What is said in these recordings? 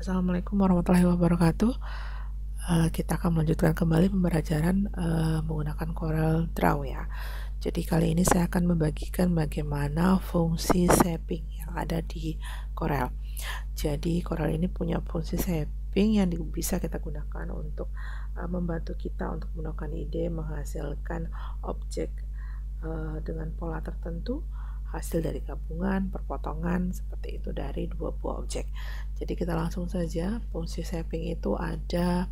Assalamualaikum warahmatullahi wabarakatuh. Kita akan melanjutkan kembali pembelajaran menggunakan Corel Draw ya. Jadi kali ini saya akan membagikan bagaimana fungsi shaping yang ada di Corel. Jadi Corel ini punya fungsi shaping yang bisa kita gunakan untuk membantu kita untuk menemukan ide, menghasilkan objek dengan pola tertentu, hasil dari gabungan, perpotongan seperti itu dari dua buah objek. Jadi kita langsung saja, fungsi shaping itu ada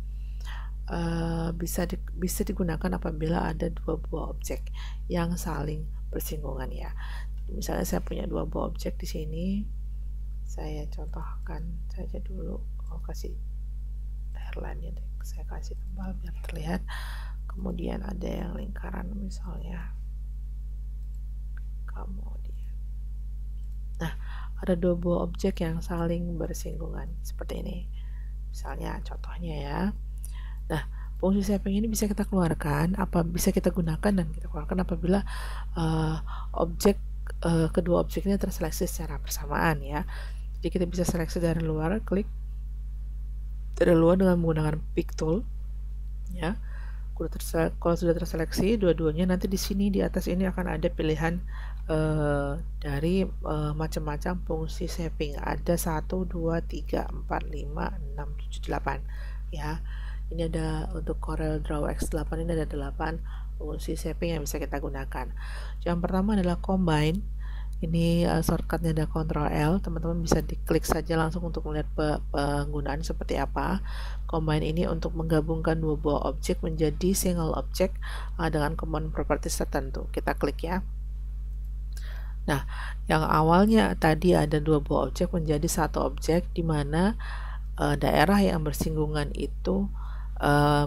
bisa digunakan apabila ada dua buah objek yang saling bersinggungan ya. Misalnya saya punya dua buah objek di sini, saya contohkan saja dulu. Kasih hairline-nya, saya kasih tebal biar terlihat. Kemudian ada yang lingkaran misalnya. Kemudian, nah ada dua buah objek yang saling bersinggungan seperti ini. Misalnya contohnya ya. Nah, fungsi shaping ini bisa kita keluarkan, bisa kita gunakan dan kita keluarkan apabila kedua objek ini terseleksi secara bersamaan ya. Jadi kita bisa seleksi dari luar, klik dari luar dengan menggunakan pick tool ya. Kalau sudah terseleksi dua-duanya, nanti di sini di atas ini akan ada pilihan dari macam-macam fungsi shaping. Ada 1, 2, 3, 4, 5, 6, 7, 8 ya. Ini ada untuk Corel Draw X8 ini ada 8 fungsi shaping yang bisa kita gunakan. Yang pertama adalah combine. Ini shortcutnya ada Ctrl L. Teman-teman bisa diklik saja langsung untuk melihat penggunaan seperti apa. Combine ini untuk menggabungkan dua buah objek menjadi single object dengan common properties tertentu. Kita klik ya. Nah, yang awalnya tadi ada dua buah objek menjadi satu objek, di mana daerah yang bersinggungan itu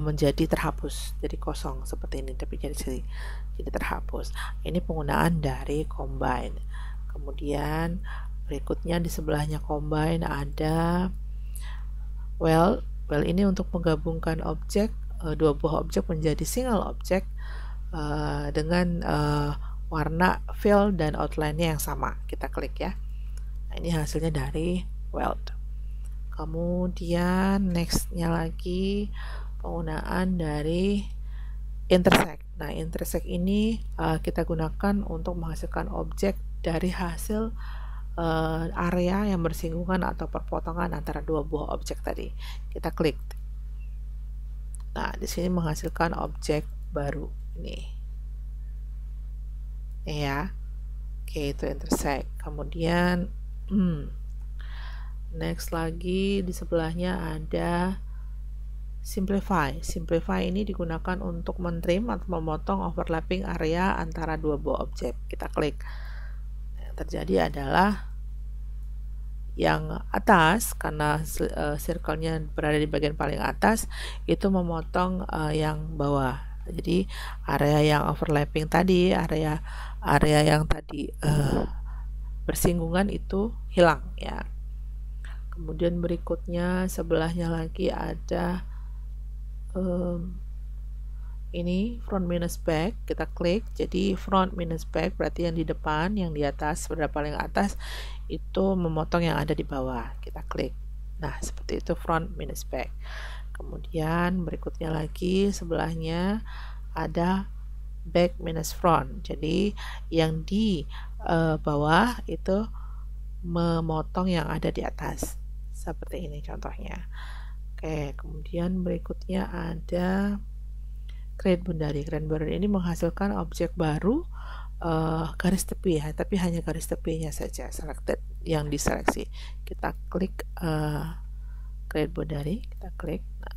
menjadi terhapus, jadi kosong seperti ini, tapi jadi terhapus. Ini penggunaan dari combine. Kemudian berikutnya di sebelahnya combine ada well ini untuk menggabungkan objek, dua buah objek menjadi single objek dengan warna fill dan outline-nya yang sama. Kita klik ya. Nah, ini hasilnya dari weld. Kemudian nextnya lagi penggunaan dari intersect. Nah, intersect ini kita gunakan untuk menghasilkan objek dari hasil area yang bersinggungan atau perpotongan antara dua buah objek tadi. Kita klik. Nah, di sini menghasilkan objek baru ini. Ya. Oke, itu intersect. Kemudian next lagi di sebelahnya ada simplify. Simplify ini digunakan untuk mentrim atau memotong overlapping area antara dua buah objek. Kita klik. Yang terjadi adalah yang atas, karena circle-nya berada di bagian paling atas, itu memotong yang bawah. Jadi area yang overlapping tadi, area yang tadi bersinggungan itu hilang ya. Kemudian berikutnya sebelahnya lagi ada ini front minus back. Kita klik. Jadi front minus back berarti yang di depan, yang di atas, pada paling atas itu memotong yang ada di bawah. Kita klik. Nah, seperti itu front minus back. Kemudian berikutnya lagi sebelahnya ada back minus front. Jadi yang di bawah itu memotong yang ada di atas. Seperti ini contohnya. Oke, kemudian berikutnya ada create boundary. Create boundary ini menghasilkan objek baru garis tepi ya, tapi hanya garis tepinya saja selected yang diseleksi. Kita klik create boundary, kita klik. Nah,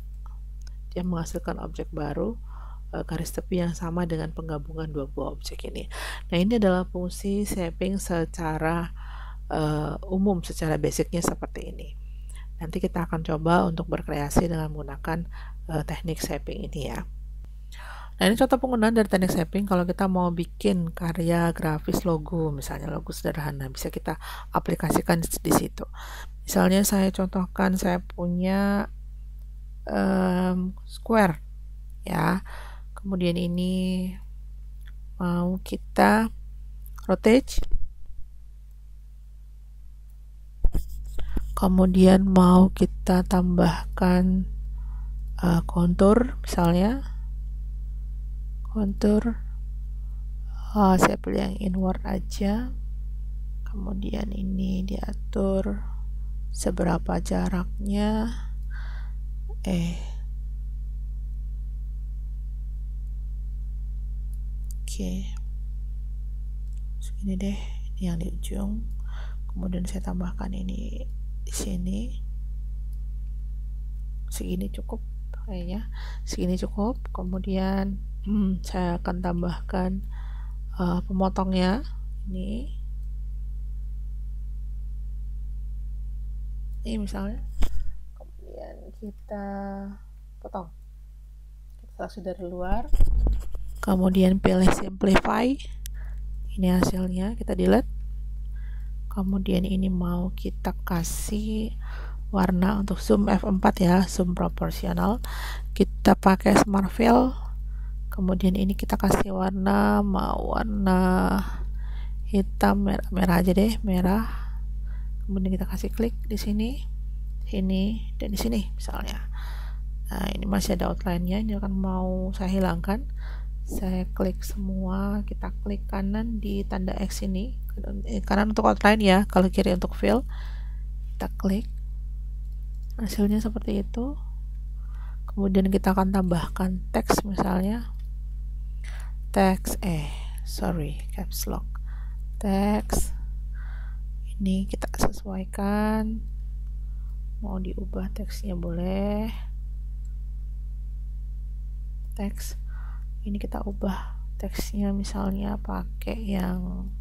dia menghasilkan objek baru garis tepi yang sama dengan penggabungan dua buah objek ini. Nah, ini adalah fungsi shaping secara umum, secara basicnya seperti ini. Nanti kita akan coba untuk berkreasi dengan menggunakan teknik shaping ini ya. Nah, ini contoh penggunaan dari teknik shaping. Kalau kita mau bikin karya grafis logo, misalnya logo sederhana, bisa kita aplikasikan di situ. Misalnya saya contohkan, saya punya square ya. Kemudian ini mau kita rotate. kemudian mau kita tambahkan kontur, misalnya kontur, saya pilih yang inward aja, kemudian ini diatur seberapa jaraknya, oke, segini deh, ini yang di ujung, kemudian saya tambahkan ini di sini, segini cukup kayaknya, segini cukup. Kemudian saya akan tambahkan pemotongnya, ini misalnya, kemudian kita potong, kita seleksi dari luar, kemudian pilih simplify, ini hasilnya, kita delete. Kemudian ini mau kita kasih warna untuk zoom F4 ya, zoom proporsional, kita pakai smart fill, kemudian ini kita kasih warna, mau warna hitam, merah aja deh, merah, kemudian kita kasih klik di sini, dan di sini misalnya. Nah, ini masih ada outline-nya, ini akan mau saya hilangkan, saya klik semua, kita klik kanan di tanda X ini, kanan untuk outline ya, kalau kiri untuk fill, kita klik, hasilnya seperti itu. Kemudian kita akan tambahkan teks, misalnya teks caps lock, teks ini kita sesuaikan, mau diubah teksnya boleh, teks ini kita ubah teksnya, misalnya pakai yang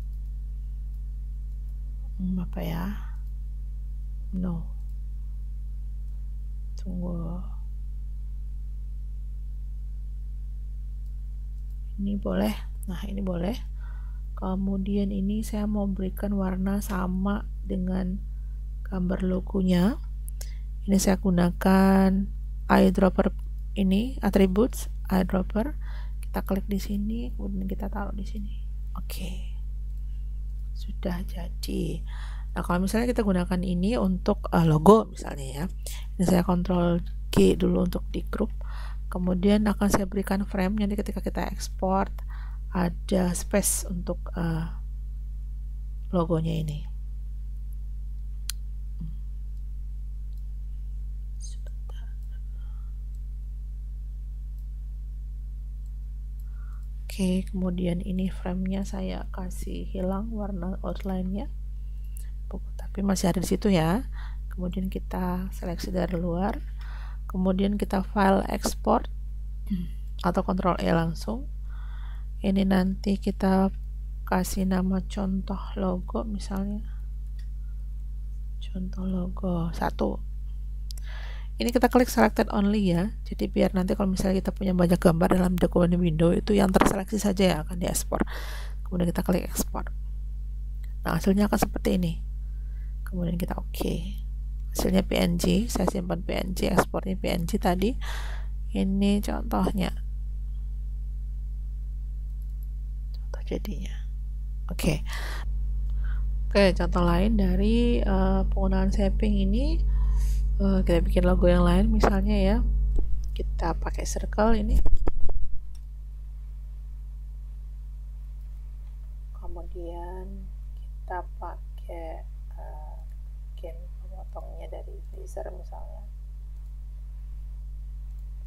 apa ya, tunggu, ini boleh, nah ini boleh. Kemudian ini saya mau berikan warna sama dengan gambar logonya, ini saya gunakan eyedropper, ini attributes eyedropper, kita klik di sini, kemudian kita taruh di sini. Oke. Sudah jadi. Nah, kalau misalnya kita gunakan ini untuk logo misalnya ya, ini saya Ctrl G dulu untuk di group, kemudian akan saya berikan frame, nanti ketika kita ekspor ada space untuk logonya ini. Oke, kemudian ini framenya saya kasih hilang warna outline-nya, tapi masih ada di situ ya. Kemudian kita seleksi dari luar, kemudian kita file export atau Ctrl E langsung. Ini nanti kita kasih nama contoh logo, misalnya contoh logo 1. Ini kita klik selected only ya, jadi biar nanti kalau misalnya kita punya banyak gambar dalam dokumen window itu yang terseleksi saja yang akan diekspor. Kemudian kita klik ekspor, nah hasilnya akan seperti ini. Kemudian kita oke, hasilnya PNG, saya simpan PNG, ekspornya PNG tadi, ini contohnya, contoh jadinya. Oke, contoh lain dari penggunaan shaping ini, kita bikin logo yang lain, misalnya ya, kita pakai circle ini, kemudian kita pakai bikin pemotongnya dari laser, misalnya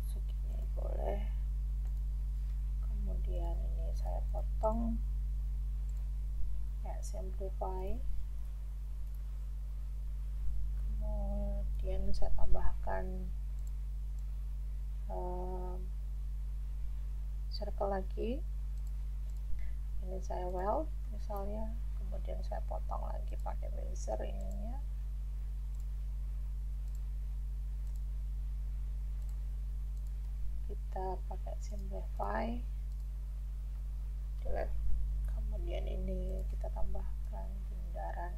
segini boleh, kemudian ini saya potong ya, simplify, kemudian saya tambahkan circle lagi, ini saya weld misalnya, kemudian saya potong lagi pakai laser ininya, kita pakai simplify, delete, kemudian ini kita tambahkan bundaran,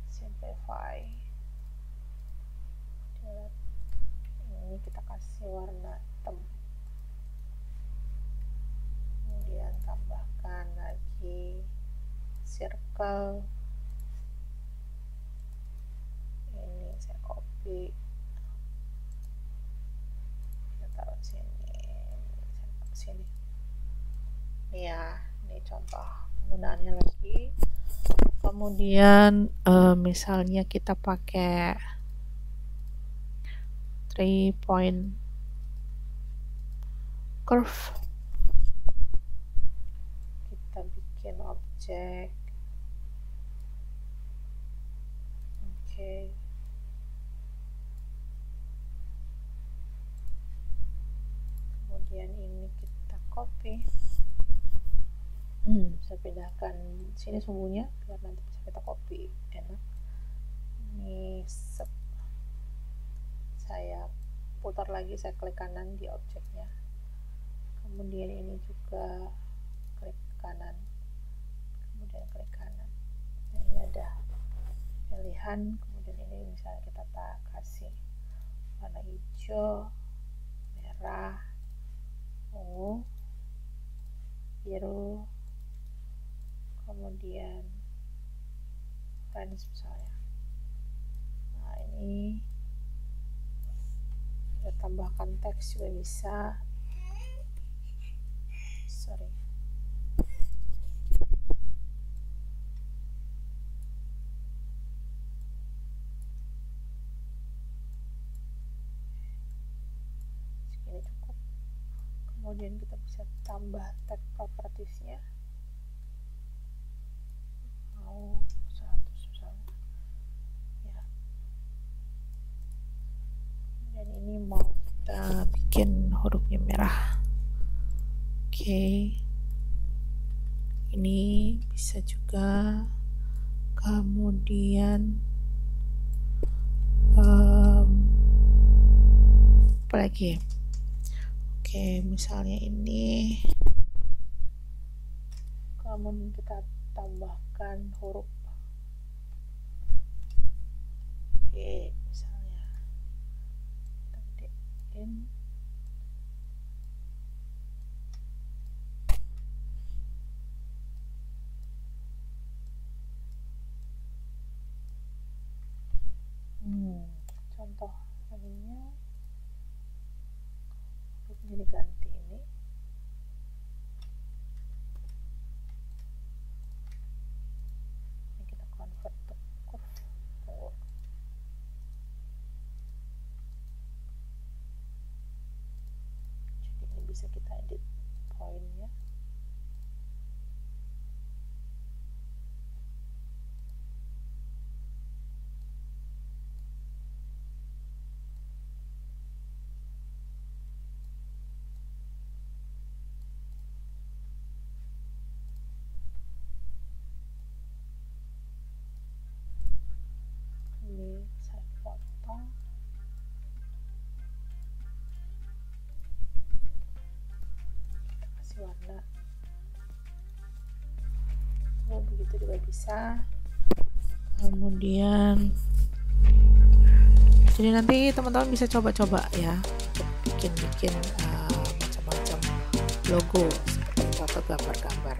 simplify, delete, ini kita kasih warna hitam, kemudian tambahkan lagi circle, ya. Ini contoh penggunaannya lagi. Kemudian misalnya kita pakai 3 point curve, kita bikin objek. Oke. Kemudian ini kita copy. Bisa pindahkan sini sumbunya biar nanti bisa kita copy, enak. Ini saya putar lagi, saya klik kanan di objeknya. Kemudian ini juga klik kanan, kemudian klik kanan. Nah, ini ada pilihan. Kemudian ini misalnya kita kasih warna hijau, merah, ungu, biru, kemudian orange misalnya. Nah, ini kita tambahkan teks juga bisa. Sorry. Segini cukup. Kemudian kita bisa tambah tag propertiesnya. Mau 100 misalnya. Ya. Dan ini mau kita bikin hurufnya merah. Oke. Ini bisa juga. Kemudian apa lagi? Oke, misalnya ini. Kemudian kita tambahkan huruf B misalnya. Kita gedein. Contoh ininya hurufnya diganti ini. Ini kita convert to curve. Jadi ini bisa kita edit poinnya. Ini saya potong. Kita kasih warna. Oh, begitu juga bisa. Kemudian jadi nanti teman-teman bisa coba-coba ya untuk bikin macam-macam logo seperti itu atau gambar-gambar.